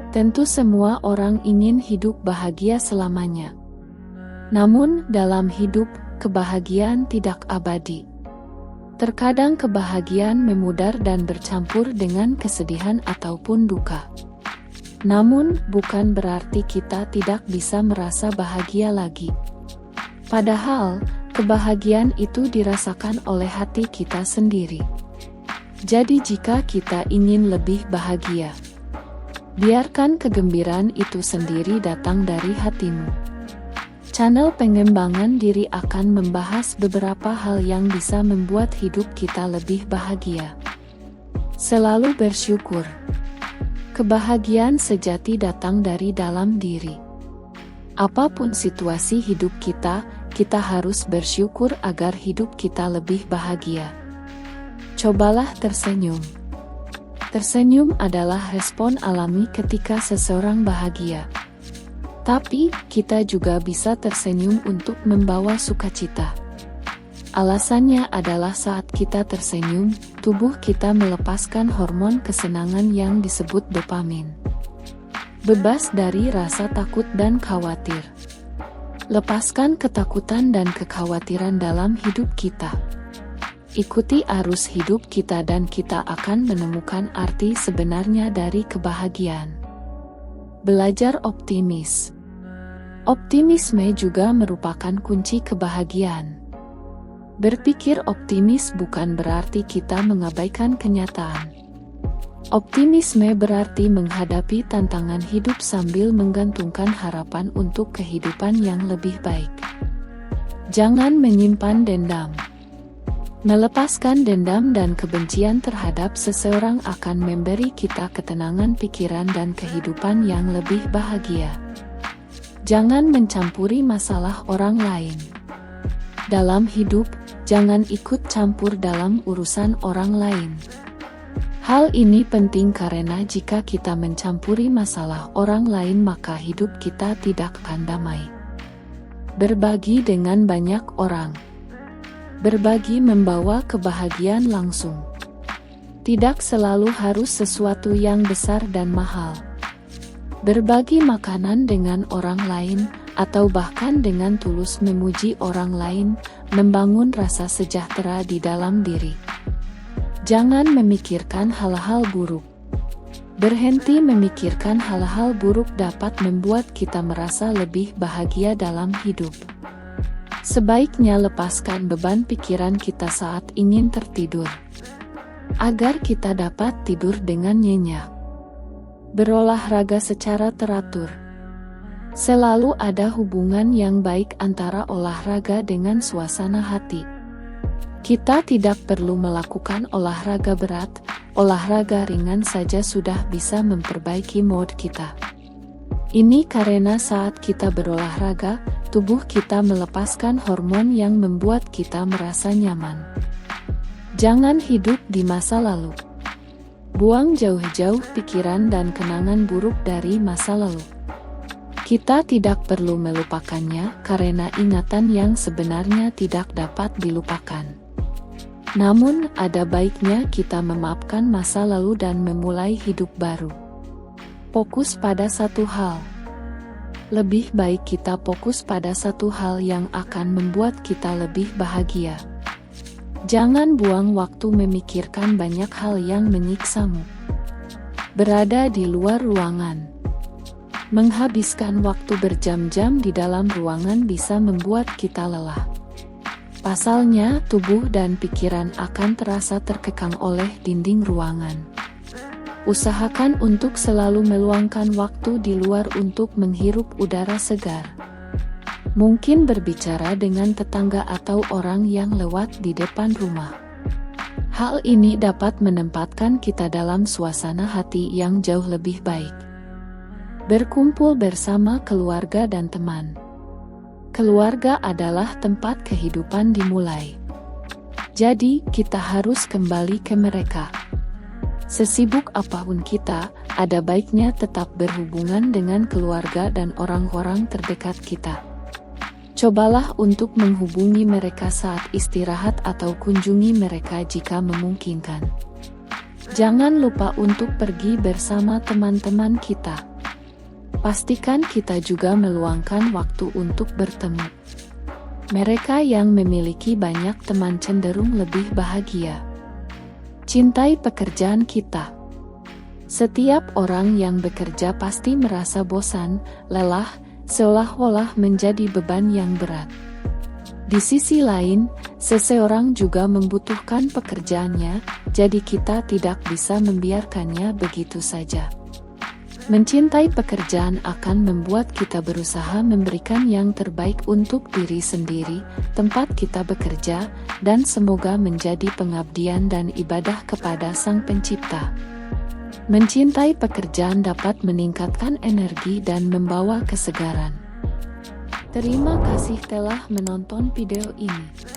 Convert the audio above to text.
Tentu semua orang ingin hidup bahagia selamanya. Namun, dalam hidup, kebahagiaan tidak abadi. Terkadang kebahagiaan memudar dan bercampur dengan kesedihan ataupun duka. Namun, bukan berarti kita tidak bisa merasa bahagia lagi. Padahal, kebahagiaan itu dirasakan oleh hati kita sendiri. Jadi jika kita ingin lebih bahagia, biarkan kegembiraan itu sendiri datang dari hatimu. Channel pengembangan diri akan membahas beberapa hal yang bisa membuat hidup kita lebih bahagia. Selalu bersyukur. Kebahagiaan sejati datang dari dalam diri. Apapun situasi hidup kita harus bersyukur agar hidup kita lebih bahagia. Cobalah tersenyum. Tersenyum adalah respon alami ketika seseorang bahagia. Tapi, kita juga bisa tersenyum untuk membawa sukacita. Alasannya adalah saat kita tersenyum, tubuh kita melepaskan hormon kesenangan yang disebut dopamin. Bebas dari rasa takut dan khawatir. Lepaskan ketakutan dan kekhawatiran dalam hidup kita. Ikuti arus hidup kita dan kita akan menemukan arti sebenarnya dari kebahagiaan. Belajar optimis. Optimisme juga merupakan kunci kebahagiaan. Berpikir optimis bukan berarti kita mengabaikan kenyataan. Optimisme berarti menghadapi tantangan hidup sambil menggantungkan harapan untuk kehidupan yang lebih baik. Jangan menyimpan dendam. Melepaskan dendam dan kebencian terhadap seseorang akan memberi kita ketenangan pikiran dan kehidupan yang lebih bahagia. Jangan mencampuri masalah orang lain. Dalam hidup, jangan ikut campur dalam urusan orang lain. Hal ini penting karena jika kita mencampuri masalah orang lain maka hidup kita tidak akan damai. Berbagi dengan banyak orang. Berbagi membawa kebahagiaan langsung. Tidak selalu harus sesuatu yang besar dan mahal. Berbagi makanan dengan orang lain, atau bahkan dengan tulus memuji orang lain, membangun rasa sejahtera di dalam diri. Jangan memikirkan hal-hal buruk. Berhenti memikirkan hal-hal buruk dapat membuat kita merasa lebih bahagia dalam hidup. Sebaiknya lepaskan beban pikiran kita saat ingin tertidur, agar kita dapat tidur dengan nyenyak. Berolahraga secara teratur. Selalu ada hubungan yang baik antara olahraga dengan suasana hati. Kita tidak perlu melakukan olahraga berat, olahraga ringan saja sudah bisa memperbaiki mood kita. Ini karena saat kita berolahraga, tubuh kita melepaskan hormon yang membuat kita merasa nyaman. Jangan hidup di masa lalu. Buang jauh-jauh pikiran dan kenangan buruk dari masa lalu. Kita tidak perlu melupakannya karena ingatan yang sebenarnya tidak dapat dilupakan. Namun, ada baiknya kita memaafkan masa lalu dan memulai hidup baru. Fokus pada satu hal. Lebih baik kita fokus pada satu hal yang akan membuat kita lebih bahagia. Jangan buang waktu memikirkan banyak hal yang menyiksamu. Berada di luar ruangan. Menghabiskan waktu berjam-jam di dalam ruangan bisa membuat kita lelah. Pasalnya, tubuh dan pikiran akan terasa terkekang oleh dinding ruangan. Usahakan untuk selalu meluangkan waktu di luar untuk menghirup udara segar. Mungkin berbicara dengan tetangga atau orang yang lewat di depan rumah. Hal ini dapat menempatkan kita dalam suasana hati yang jauh lebih baik. Berkumpul bersama keluarga dan teman. Keluarga adalah tempat kehidupan dimulai. Jadi, kita harus kembali ke mereka. Sesibuk apapun kita, ada baiknya tetap berhubungan dengan keluarga dan orang-orang terdekat kita. Cobalah untuk menghubungi mereka saat istirahat atau kunjungi mereka jika memungkinkan. Jangan lupa untuk pergi bersama teman-teman kita. Pastikan kita juga meluangkan waktu untuk bertemu. Mereka yang memiliki banyak teman cenderung lebih bahagia. Cintai pekerjaan kita. Setiap orang yang bekerja pasti merasa bosan, lelah, seolah-olah menjadi beban yang berat. Di sisi lain, seseorang juga membutuhkan pekerjaannya, jadi kita tidak bisa membiarkannya begitu saja. Mencintai pekerjaan akan membuat kita berusaha memberikan yang terbaik untuk diri sendiri, tempat kita bekerja, dan semoga menjadi pengabdian dan ibadah kepada Sang Pencipta. Mencintai pekerjaan dapat meningkatkan energi dan membawa kesegaran. Terima kasih telah menonton video ini.